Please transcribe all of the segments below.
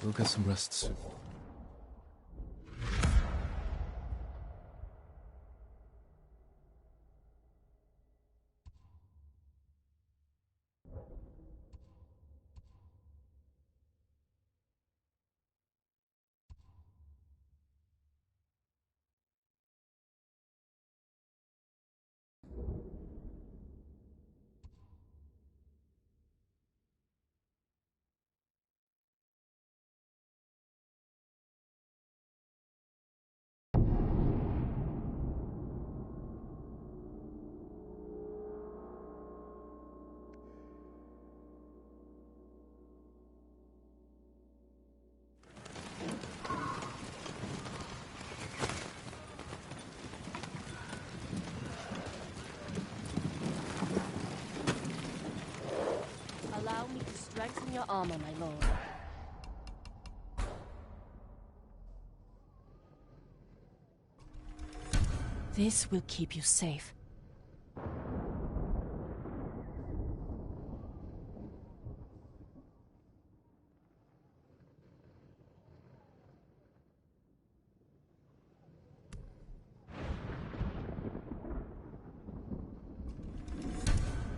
We'll get some rest soon. Allow me to strengthen your armor, my lord. This will keep you safe.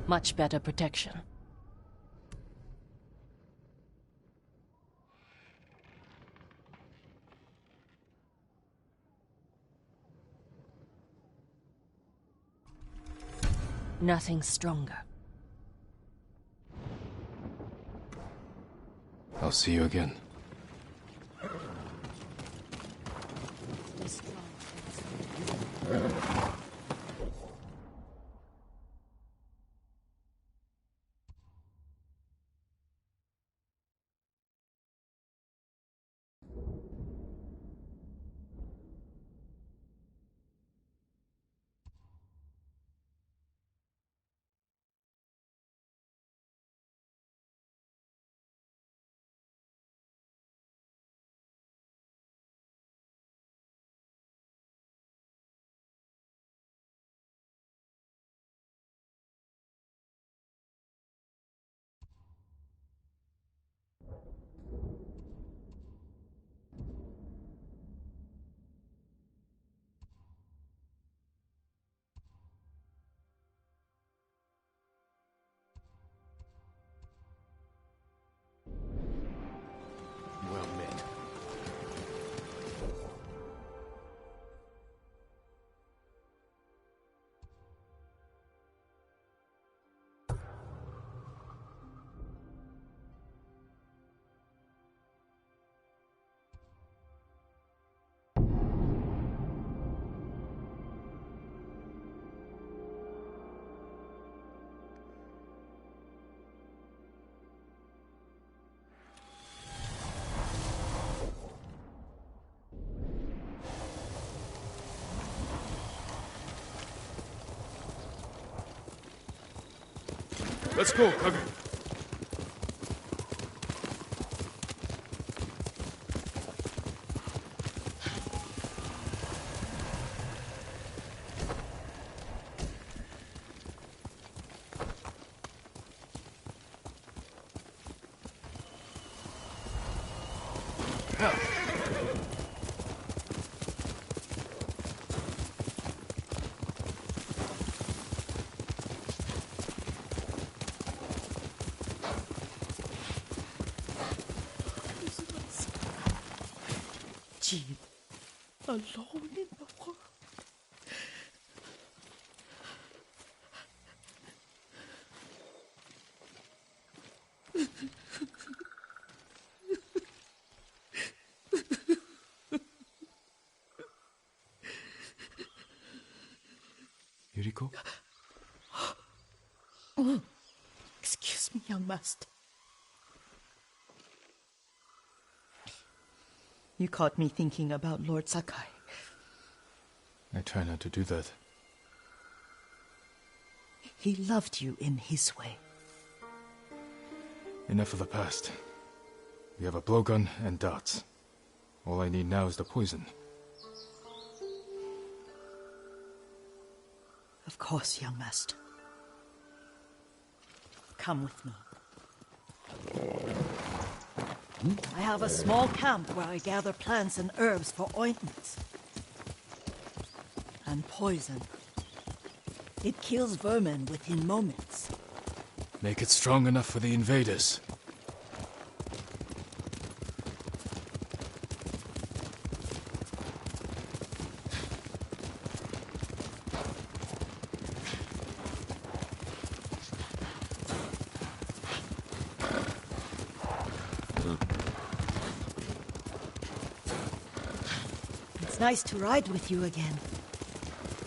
Much better protection. Nothing stronger. I'll see you again. Well met. Let's go, Kage. Jean, alone in the world. Yuriko? Oh, excuse me, young master. You caught me thinking about Lord Sakai. I try not to do that. He loved you in his way. Enough of the past. We have a blowgun and darts. All I need now is the poison. Of course, young master. Come with me. I have a small camp where I gather plants and herbs for ointments. And poison. It kills vermin within moments. Make it strong enough for the invaders. It's nice to ride with you again.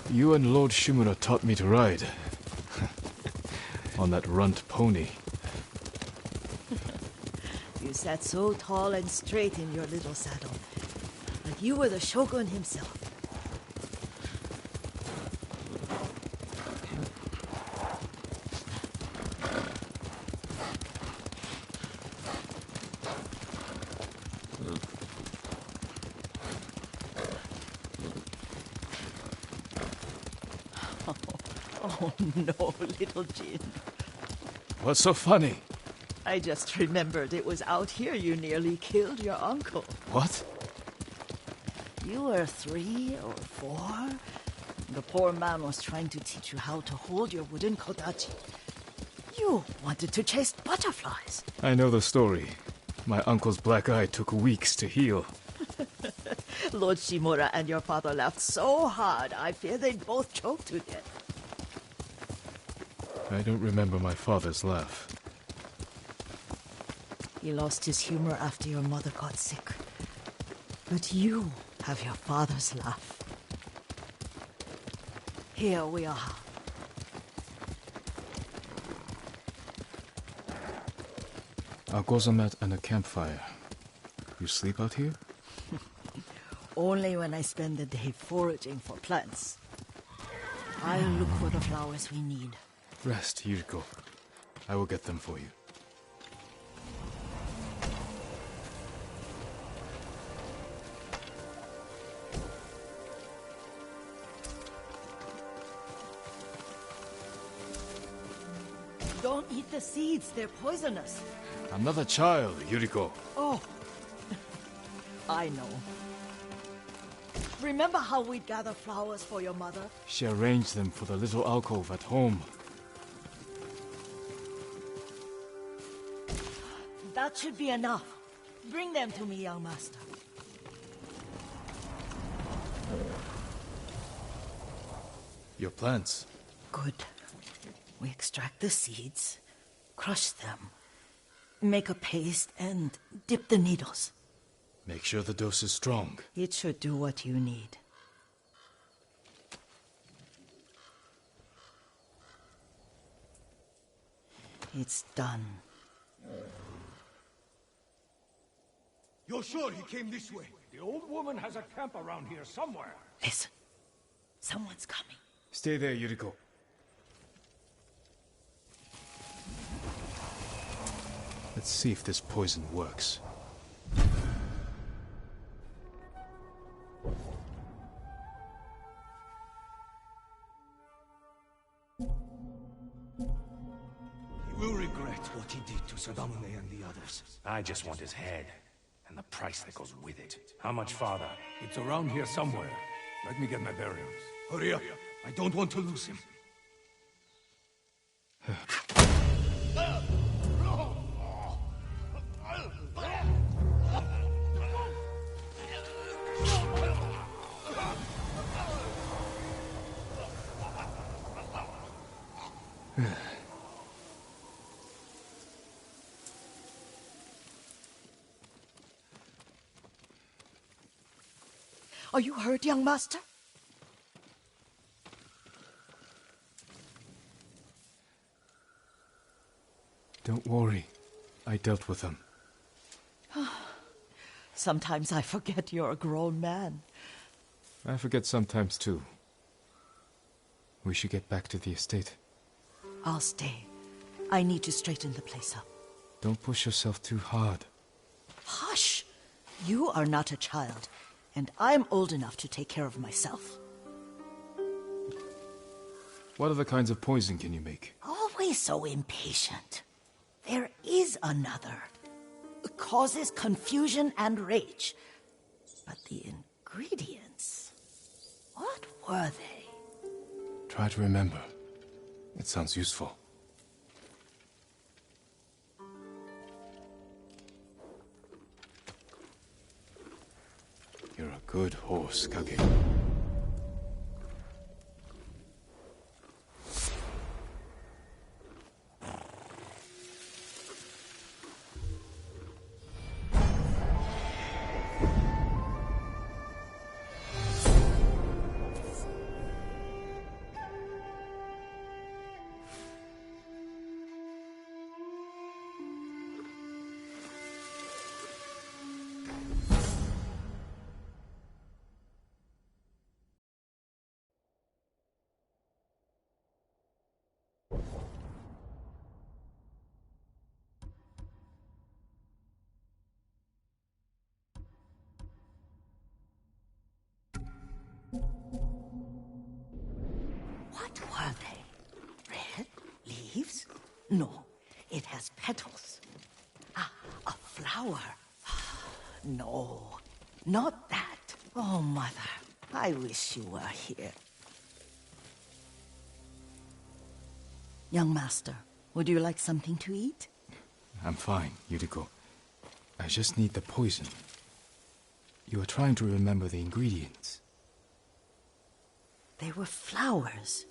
You and Lord Shimura taught me to ride. On that runt pony. You sat so tall and straight in your little saddle. Like you were the shogun himself. Oh no, little Jin. What's so funny? I just remembered it was out here you nearly killed your uncle. What? You were 3 or 4? The poor man was trying to teach you how to hold your wooden kodachi. You wanted to chase butterflies. I know the story. My uncle's black eye took weeks to heal. Lord Shimura and your father laughed so hard, I fear they'd both choke to death. I don't remember my father's laugh. He lost his humor after your mother got sick. But you have your father's laugh. Here we are. A gozamat and a campfire. You sleep out here? Only when I spend the day foraging for plants. I'll look for the flowers we need. Rest, Yuriko. I will get them for you. Don't eat the seeds, they're poisonous. I'm not a child, Yuriko. Oh, I know. Remember how we'd gather flowers for your mother? She arranged them for the little alcove at home. That should be enough. Bring them to me, young master. Your plants. Good. We extract the seeds, crush them, make a paste, and dip the needles. Make sure the dose is strong. It should do what you need. It's done. You're sure he came this way? The old woman has a camp around here somewhere. Listen. Someone's coming. Stay there, Yuriko. Let's see if this poison works. He will regret what he did to Sadamune and the others. I just want his head. And the price that goes with it. How much farther? It's around here somewhere. Let me get my bearings. Hurry up. I don't want to lose him. Are you hurt, young master? Don't worry. I dealt with them. Sometimes I forget you're a grown man. I forget sometimes too. We should get back to the estate. I'll stay. I need to straighten the place up. Don't push yourself too hard. Hush! You are not a child, and I'm old enough to take care of myself. What other kinds of poison can you make? Always so impatient. There is another. It causes confusion and rage. But the ingredients... what were they? Try to remember. It sounds useful. You're a good horse, Kage. What were they? Red leaves? No, it has petals. Ah, a flower. No, not that. Oh, Mother, I wish you were here. Young master, would you like something to eat? I'm fine, Yuriko. I just need the poison. You are trying to remember the ingredients. They were flowers.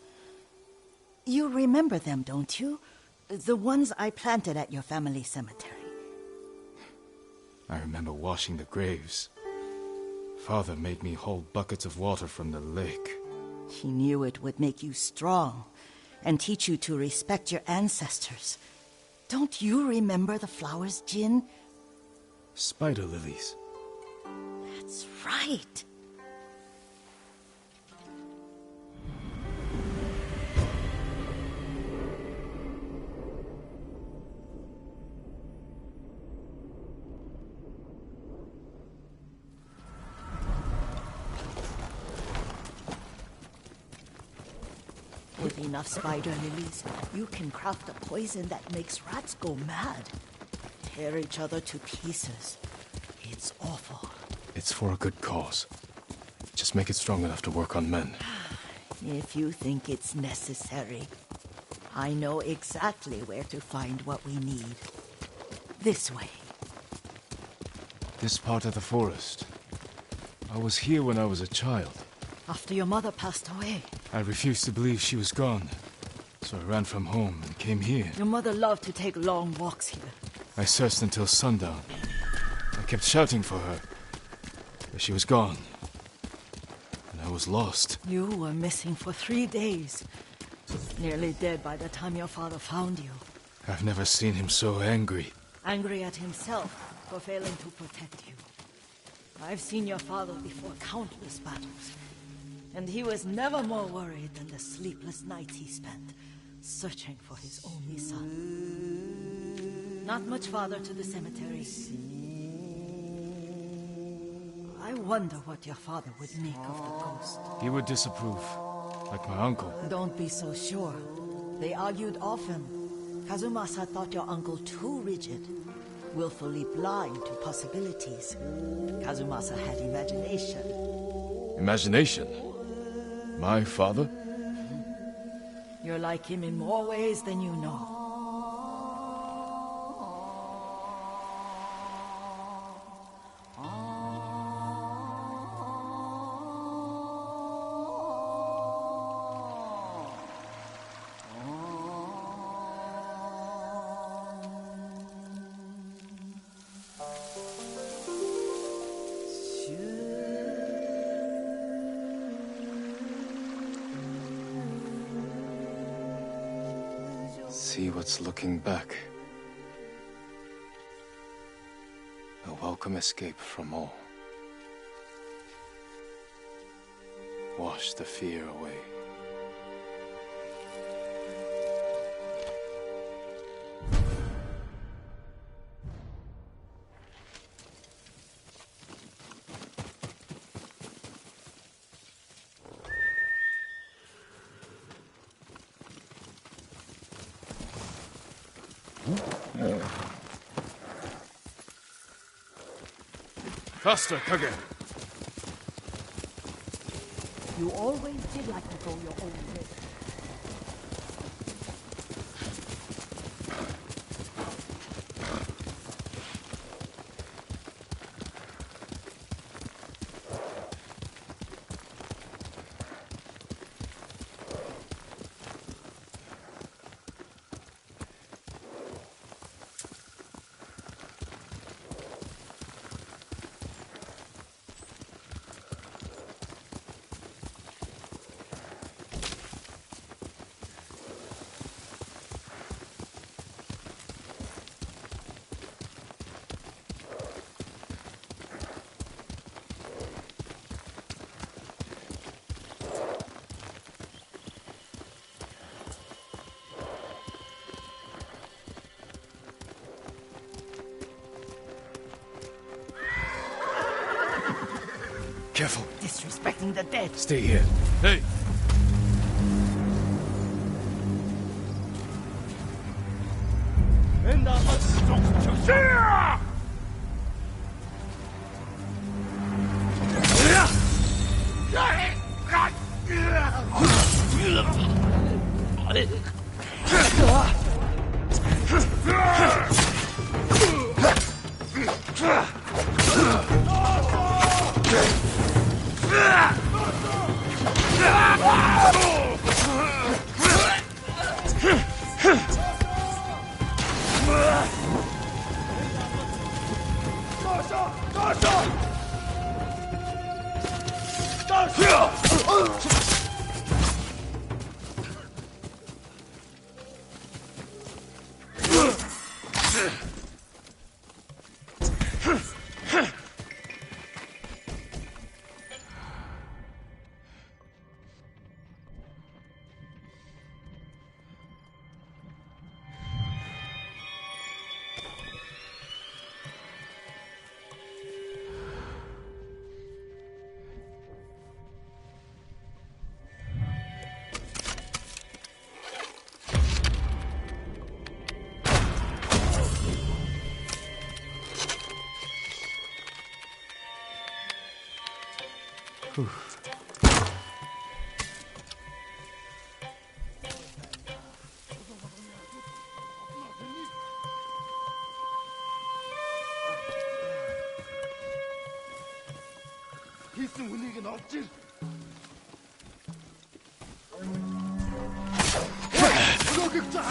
You remember them, don't you? The ones I planted at your family cemetery. I remember washing the graves. Father made me hold buckets of water from the lake. He knew it would make you strong and teach you to respect your ancestors. Don't you remember the flowers, Jin? Spider lilies. That's right. With enough spider lilies, you can craft a poison that makes rats go mad. Tear each other to pieces. It's awful. It's for a good cause. Just make it strong enough to work on men. If you think it's necessary, I know exactly where to find what we need. This way. This part of the forest. I was here when I was a child. After your mother passed away. I refused to believe she was gone. So I ran from home and came here. Your mother loved to take long walks here. I searched until sundown. I kept shouting for her. But she was gone. And I was lost. You were missing for 3 days. Nearly dead by the time your father found you. I've never seen him so angry. Angry at himself for failing to protect you. I've seen your father before countless battles. And he was never more worried than the sleepless nights he spent searching for his only son. Not much farther to the cemetery. I wonder what your father would make of the ghost. He would disapprove, like my uncle. Don't be so sure. They argued often. Kazumasa thought your uncle too rigid, willfully blind to possibilities. Kazumasa had imagination. Imagination? My father? You're like him in more ways than you know. See what's looking back. A welcome escape from all. Wash the fear away. Faster, Kage. You always did like to go your own way. Careful. Disrespecting the dead. Stay here. Hey! Хийсэн хүнийг нь олж ир. Логик цаа.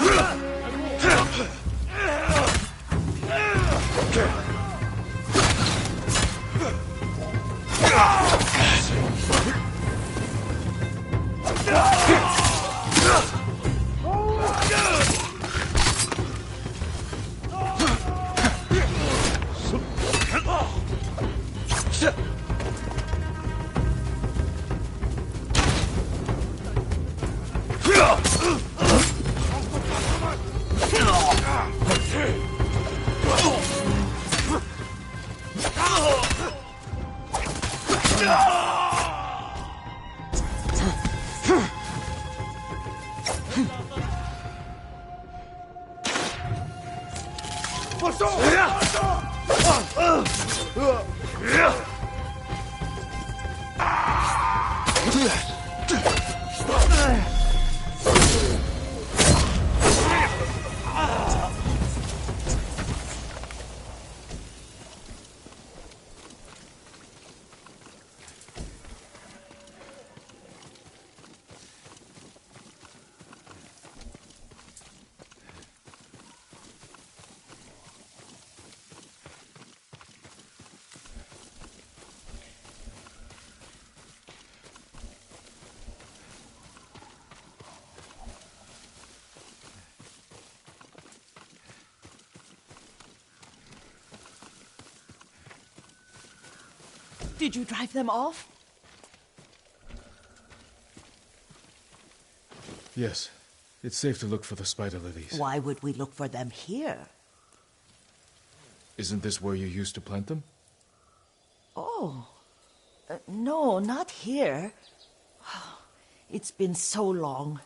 Did you drive them off? Yes. It's safe to look for the spider lilies. Why would we look for them here? Isn't this where you used to plant them? Oh. No, not here. It's been so long.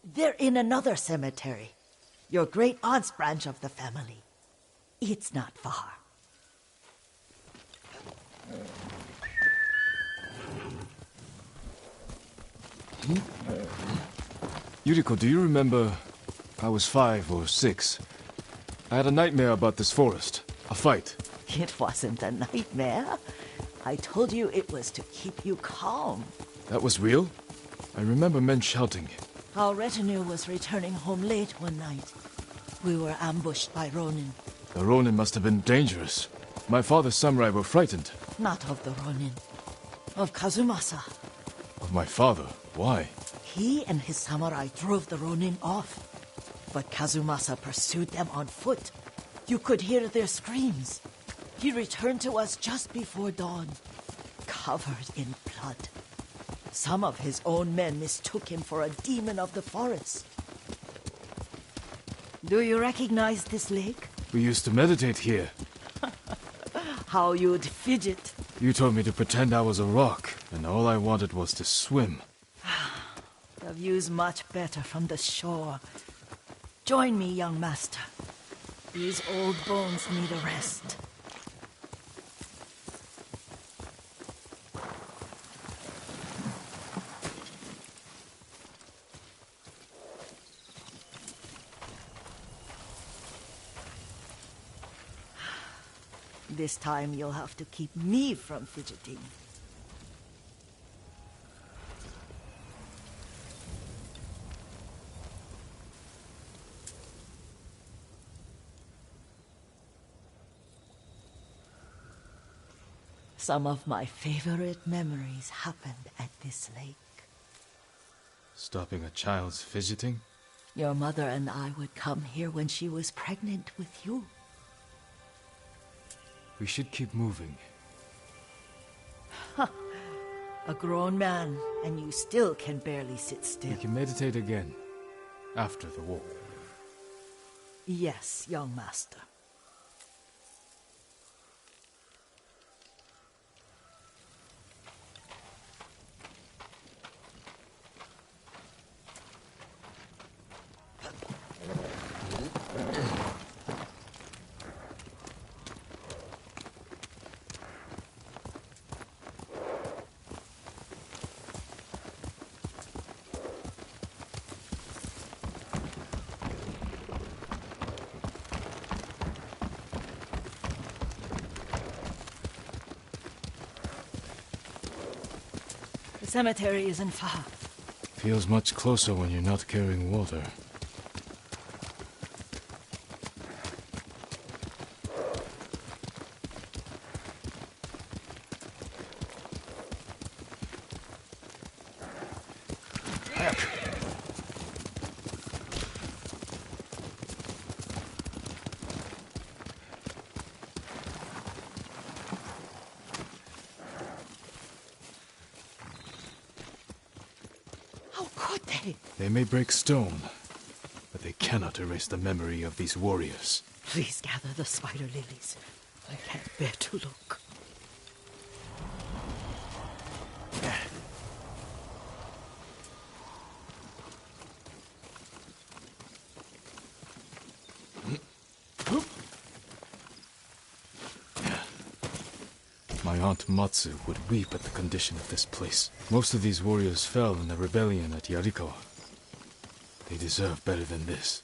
They're in another cemetery. your great aunt's branch of the family. It's not far. Yuriko, do you remember? I was 5 or 6. I had a nightmare about this forest. A fight. It wasn't a nightmare. I told you it was to keep you calm. That was real? I remember men shouting. Our retinue was returning home late one night. We were ambushed by Ronin. The Ronin must have been dangerous. My father's samurai were frightened. Not of the Ronin. Of Kazumasa. Of my father? Why? He and his samurai drove the Ronin off. But Kazumasa pursued them on foot. You could hear their screams. He returned to us just before dawn, covered in blood. Some of his own men mistook him for a demon of the forest. Do you recognize this lake? We used to meditate here. How you'd fidget. You told me to pretend I was a rock, and all I wanted was to swim. The view's much better from the shore. Join me, young master. These old bones need a rest. This time you'll have to keep me from fidgeting. Some of my favorite memories happened at this lake. Stopping a child's fidgeting? Your mother and I would come here when she was pregnant with you. We should keep moving. A grown man, and you still can barely sit still. We can meditate again, after the war. Yes, young master. The cemetery isn't far. Feels much closer when you're not carrying water. How could they? They may break stone, but they cannot erase the memory of these warriors. Please gather the spider lilies. I can't bear to look. My Aunt Matsu would weep at the condition of this place. Most of these warriors fell in the rebellion at Yarikawa. They deserve better than this.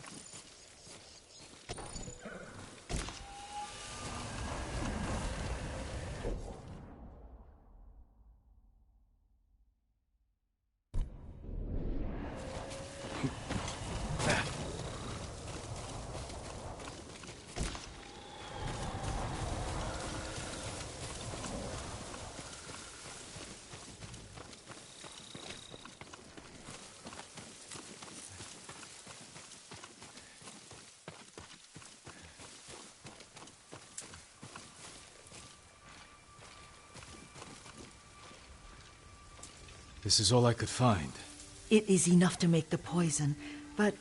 This is all I could find. It is enough to make the poison, but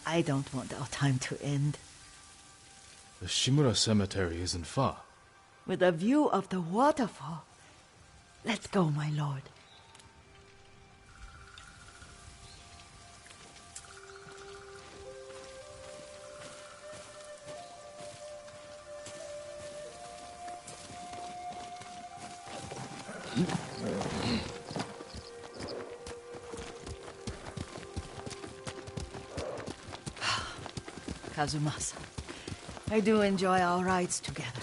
I don't want our time to end. The Shimura Cemetery isn't far. With a view of the waterfall. Let's go, my lord. Kazumasa, I do enjoy our rides together.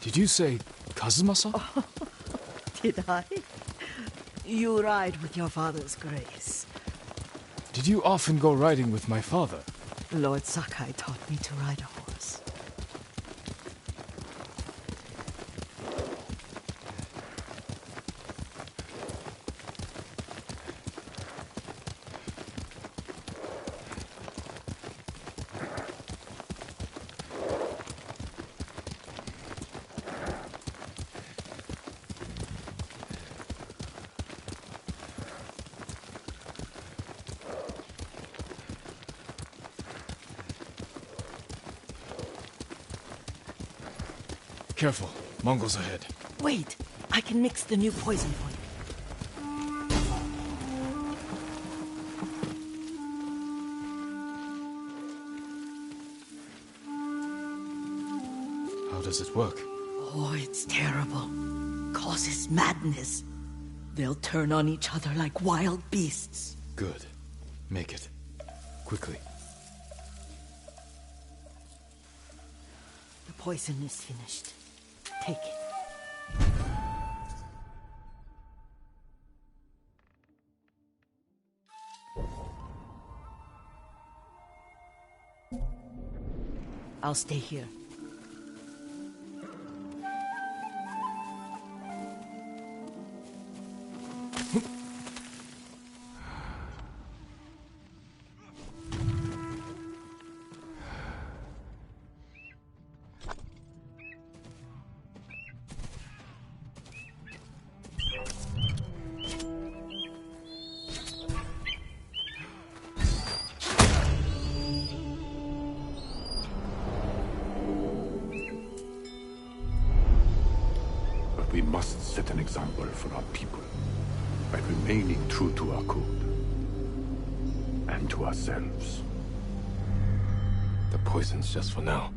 Did you say Kazumasa? Did I? You ride with your father's grace. Did you often go riding with my father? Lord Sakai taught me to ride a horse. Careful, Mongols ahead. Wait, I can mix the new poison for you. How does it work? Oh, it's terrible. Causes madness. They'll turn on each other like wild beasts. Good. Make it. Quickly. The poison is finished. Take it. I'll stay here. We must set an example for our people by remaining true to our code and to ourselves. The poison's just for now.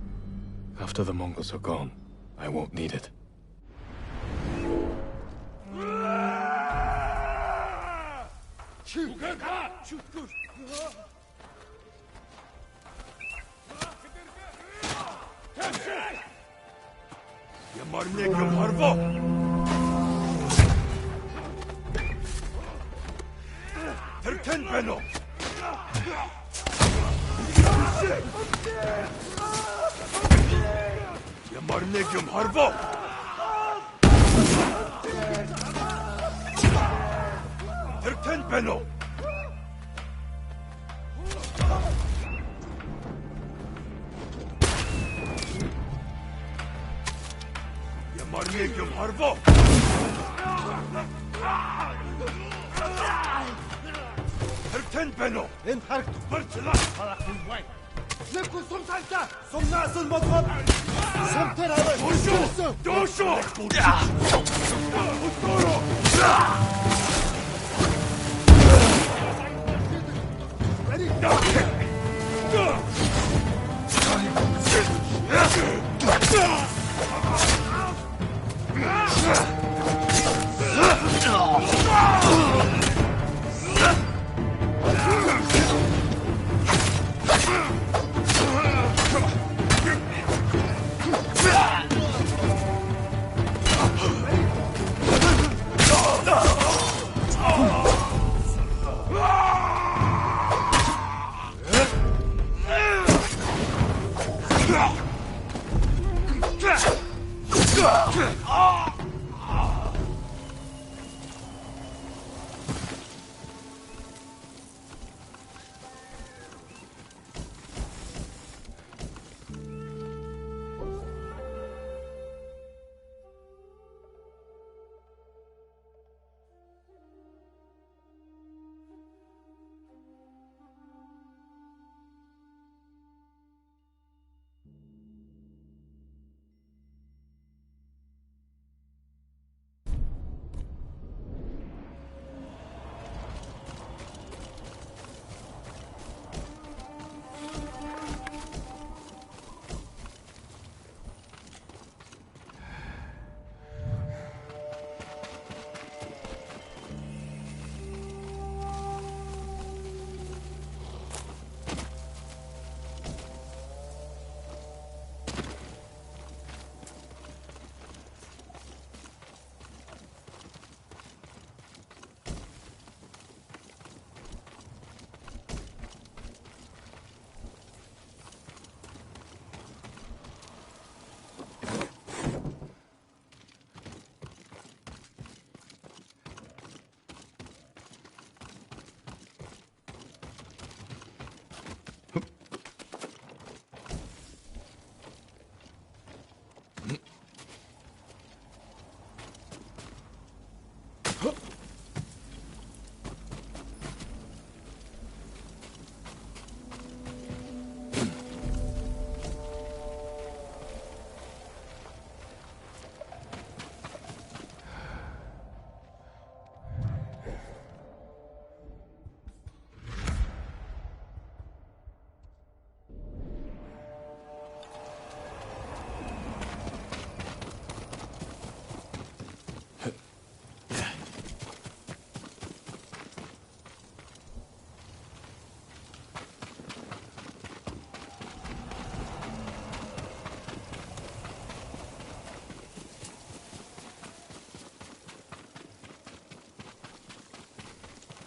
After the Mongols are gone, I won't need it.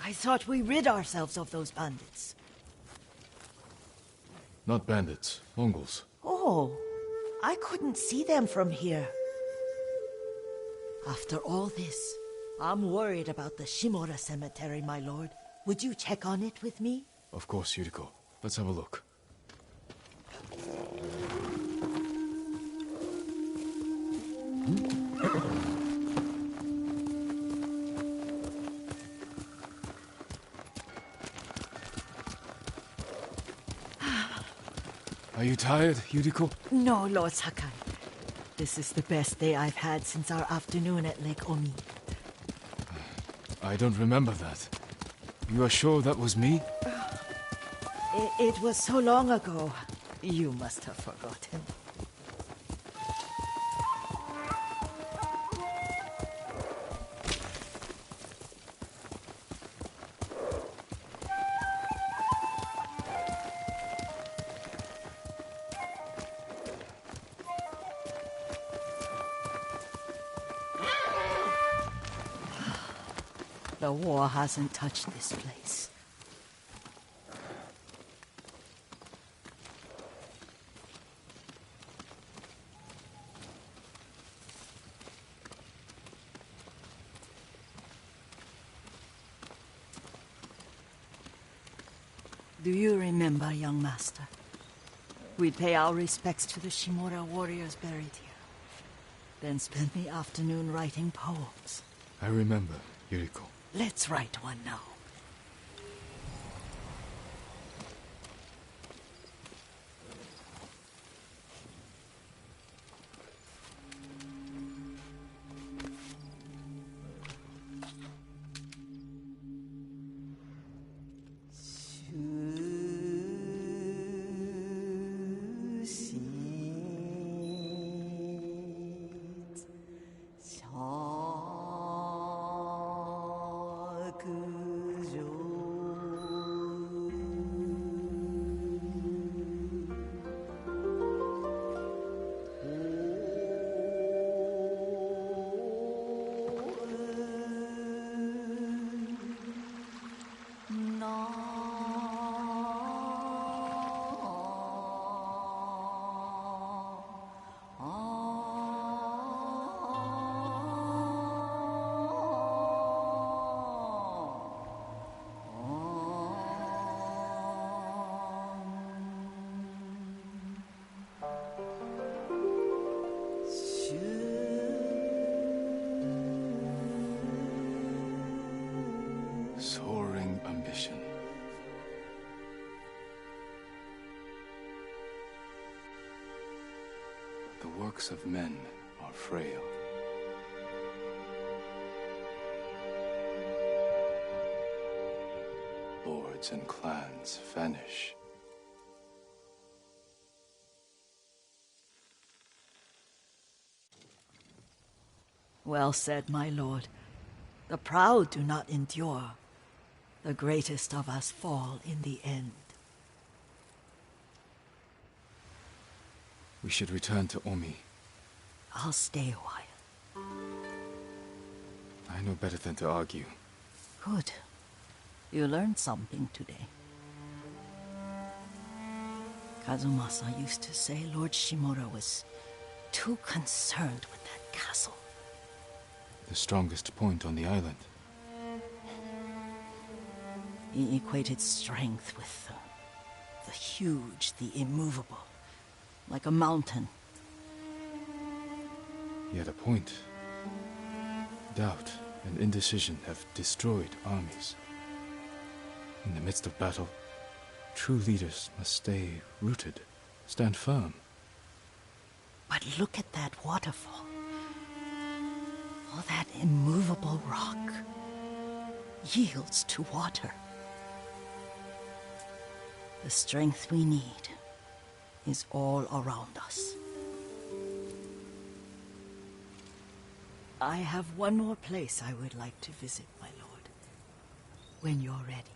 I thought we rid ourselves of those bandits. Not bandits, Mongols. Oh, I couldn't see them from here. After all this, I'm worried about the Shimura cemetery, my lord. Would you check on it with me? Of course, Yuriko. Let's have a look. Are you tired, Yuriko? No, Lord Sakai. This is the best day I've had since our afternoon at Lake Omi. I don't remember that. You are sure that was me? It was so long ago. You must have forgotten. The war hasn't touched this place. Do you remember, young master? We'd pay our respects to the Shimura warriors buried here. Then spend the afternoon writing poems. I remember, Yuriko. Let's write one now. Soaring ambition. The works of men are frail. Lords and clans vanish. Well said, my lord. The proud do not endure. The greatest of us fall in the end. We should return to Omi. I'll stay a while. I know better than to argue. Good. You learned something today. Kazumasa used to say Lord Shimura was too concerned with that castle. The strongest point on the island. He equated strength with the huge, the immovable, like a mountain. He had a point. Doubt and indecision have destroyed armies. In the midst of battle, true leaders must stay rooted, stand firm. But look at that waterfall. All that immovable rock yields to water. The strength we need is all around us. I have one more place I would like to visit, my lord. When you're ready.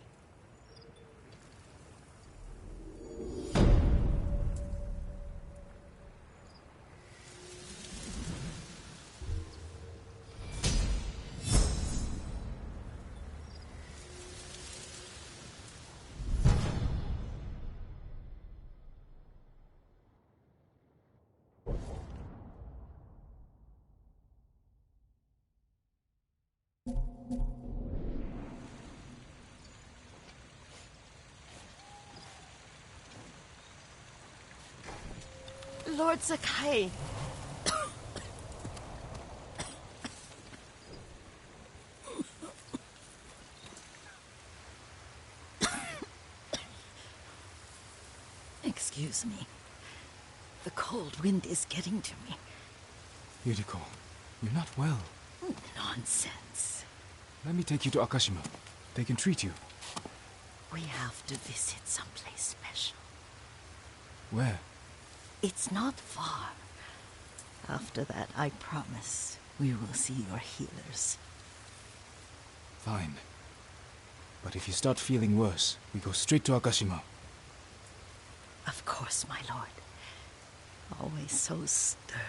Lord Sakai. Excuse me. The cold wind is getting to me. Yuriko, you're not well. Nonsense. Let me take you to Akashima. They can treat you. We have to visit someplace special. Where? It's not far. After that, I promise, we will see your healers. Fine. But if you start feeling worse, we go straight to Akashima. Of course, my lord. Always so stern.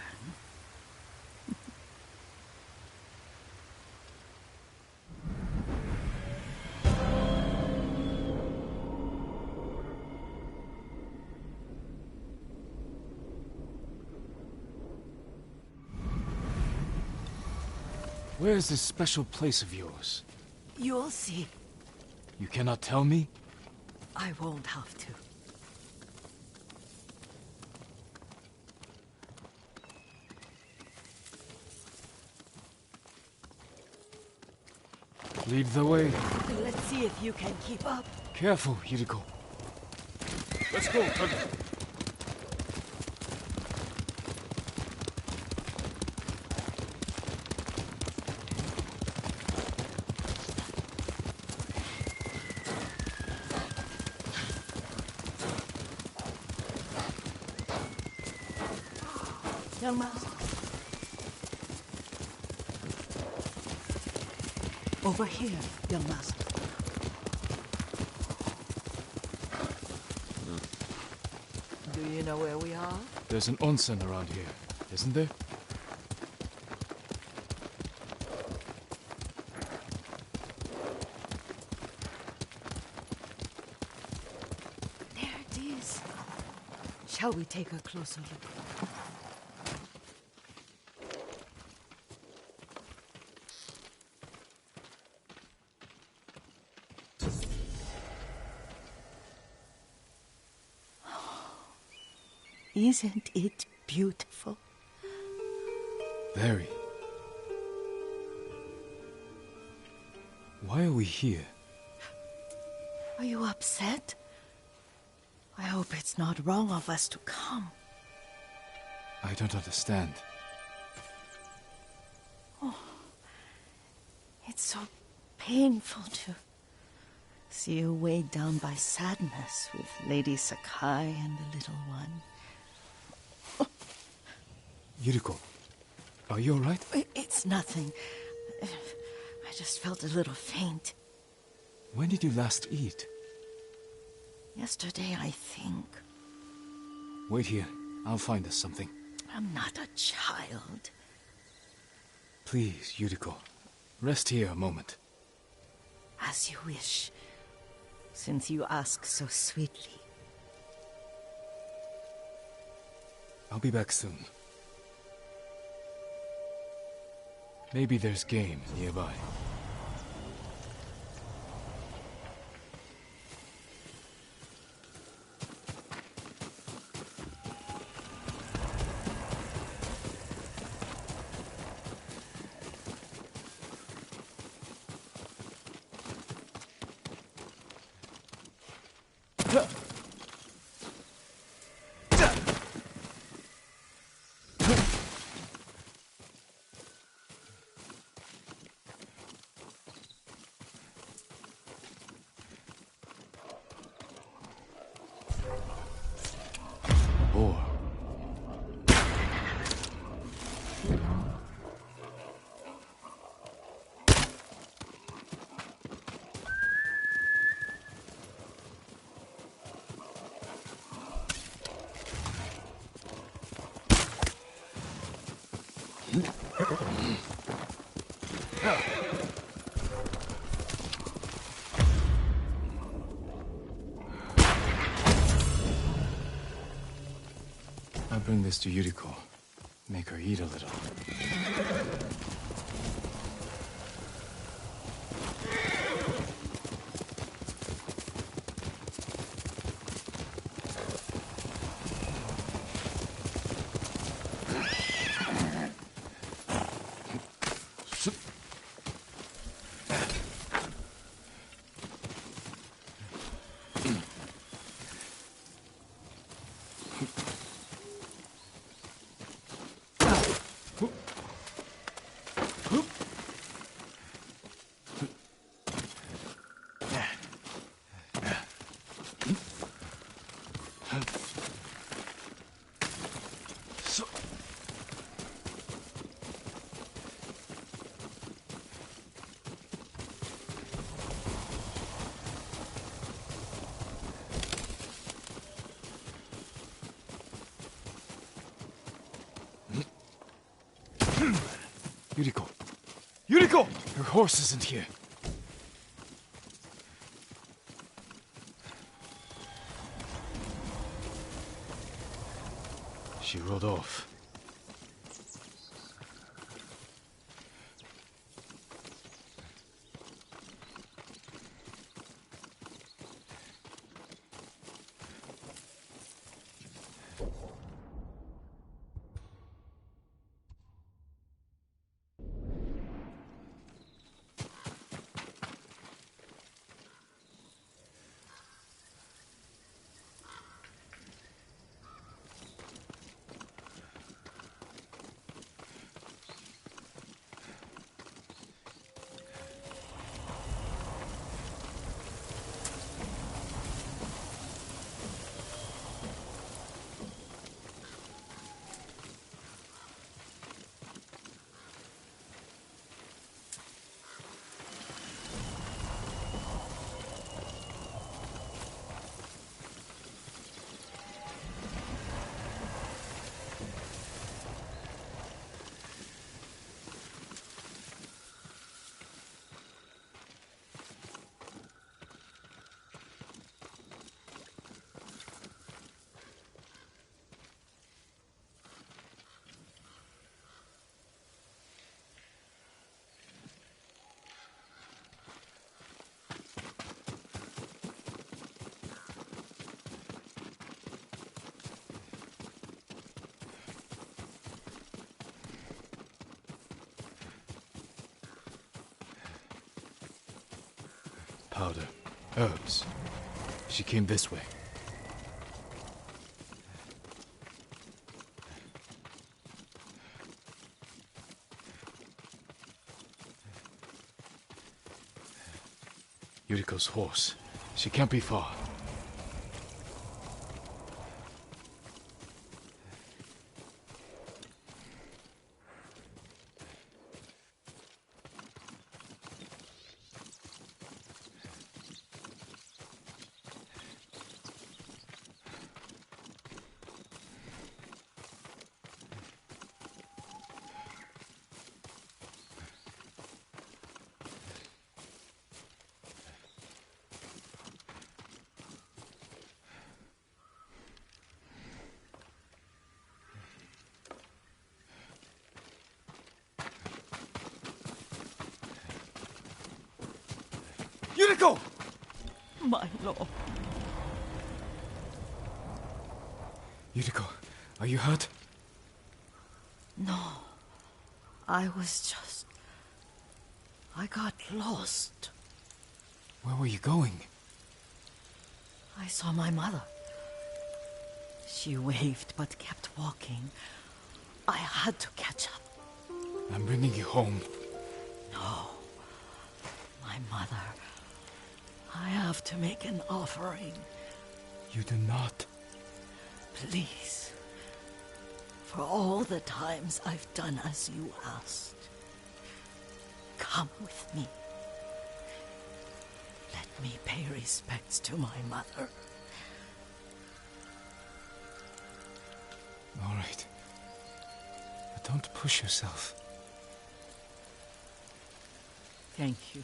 Where is this special place of yours? You'll see. You cannot tell me? I won't have to. Lead the way. Let's see if you can keep up. Careful, Yuriko. Let's go, Tuggy. Young man. Over here, young master. Do you know where we are? There's an onsen around here, isn't there? There it is. Shall we take a closer look? Isn't it beautiful? Very. Why are we here? Are you upset? I hope it's not wrong of us to come. I don't understand. It's so painful to see you weighed down by sadness with Lady Sakai and the little one. Yuriko, are you alright? It's nothing. I just felt a little faint. When did you last eat? Yesterday, I think. Wait here. I'll find us something. I'm not a child. Please, Yuriko. Rest here a moment. As you wish, since you ask so sweetly. I'll be back soon. Maybe there's game nearby. I'll bring this to Yuriko. Make her eat a little. Yuriko! Yuriko! Her horse isn't here. She rode off. Powder. Herbs. She came this way. Yuriko's horse. She can't be far. Yuriko! My lord. Yuriko, are you hurt? No. I got lost. Where were you going? I saw my mother. She waved but kept walking. I had to catch up. I'm bringing you home. No. My mother. I have to make an offering. You do not. Please. For all the times I've done as you asked. Come with me. Let me pay respects to my mother. All right. But don't push yourself. Thank you.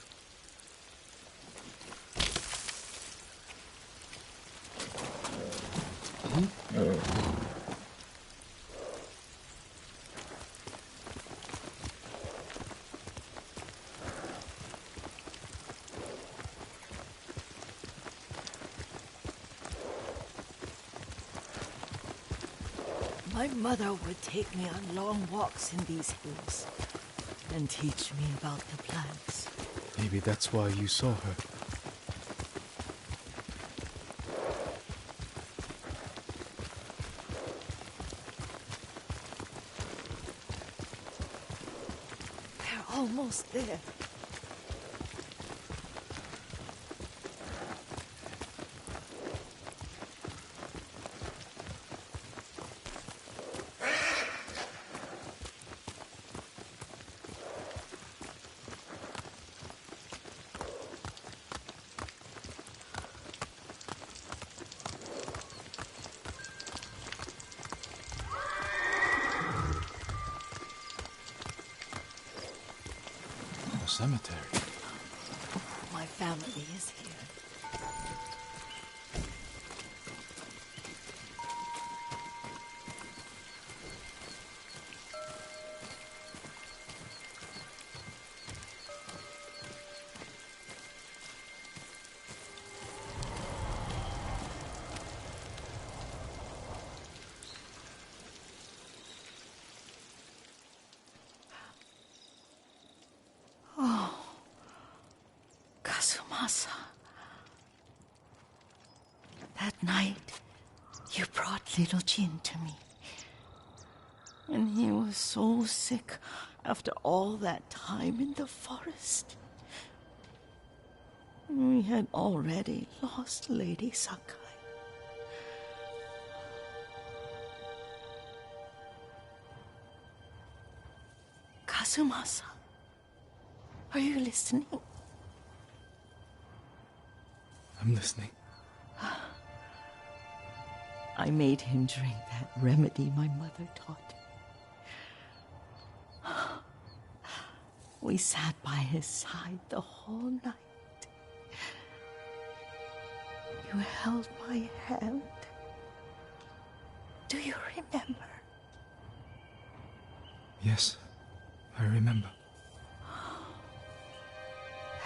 My mother would take me on long walks in these hills and teach me about the plants. Maybe that's why you saw her. We're almost there. cemetery. My family is here. Kazumasa. That night, you brought little Jin to me. And he was so sick after all that time in the forest. We had already lost Lady Sakai. Kazumasa, are you listening? I'm listening. I made him drink that remedy my mother taught me. We sat by his side the whole night. You held my hand. Do you remember? Yes, I remember.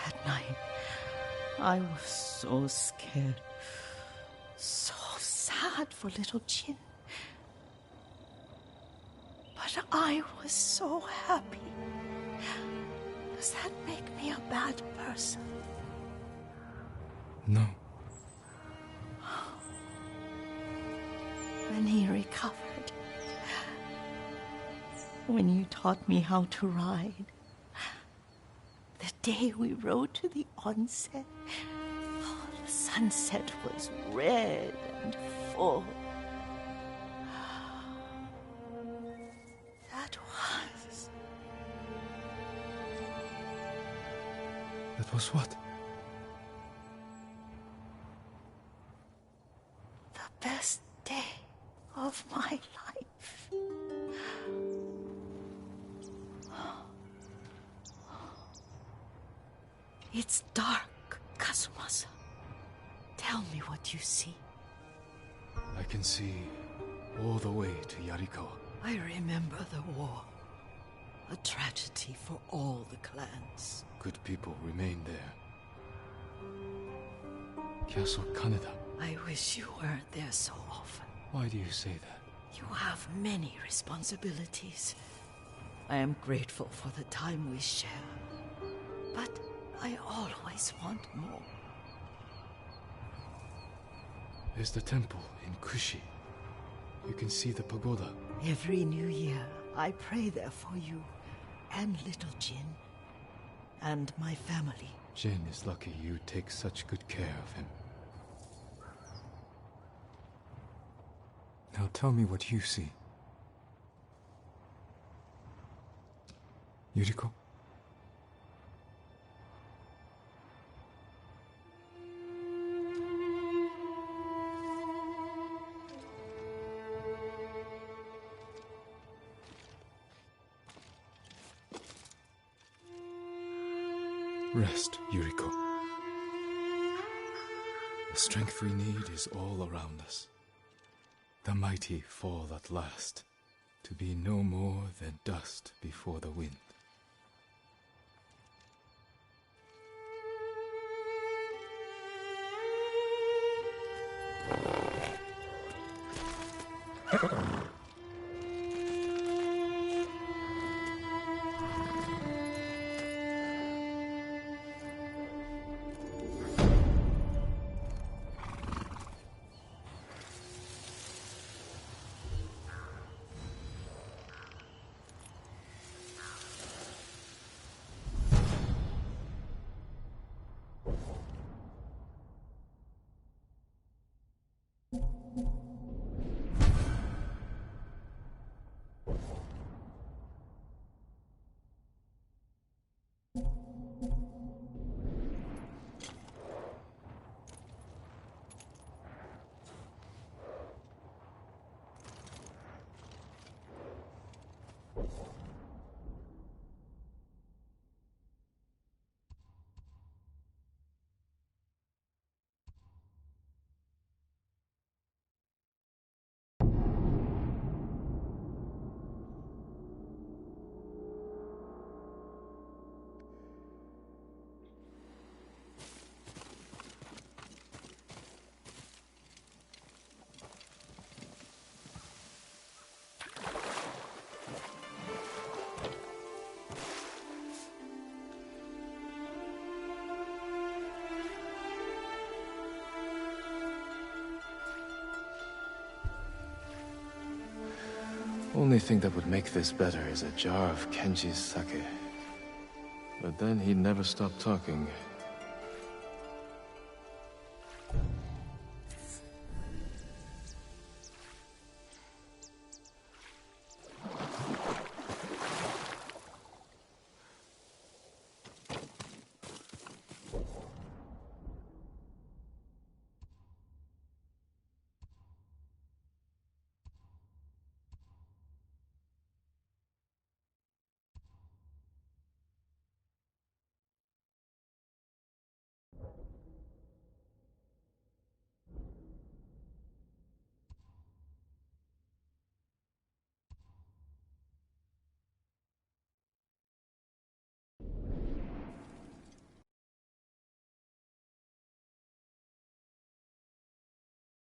That night, I was so scared, so sad for little Jin. But I was so happy. Does that make me a bad person? No. When he recovered, when you taught me how to ride, the day we rode to the onsen, the sunset was red and full. That was what? The best day of my life. It's dark, Kazumasa. Tell me what you see. I can see all the way to Yarikawa. I remember the war. A tragedy for all the clans. Good people remain there. Castle Kaneda. I wish you weren't there so often. Why do you say that? You have many responsibilities. I am grateful for the time we share. But I always want more. There's the temple in Kushi. You can see the pagoda. Every new year, I pray there for you and little Jin and my family. Jin is lucky you take such good care of him. Now tell me what you see. Yuriko? Rest, Yuriko. The strength we need is all around us. The mighty fall at last, to be no more than dust before the wind. Only thing that would make this better is a jar of Kenji's sake. But then he'd never stop talking,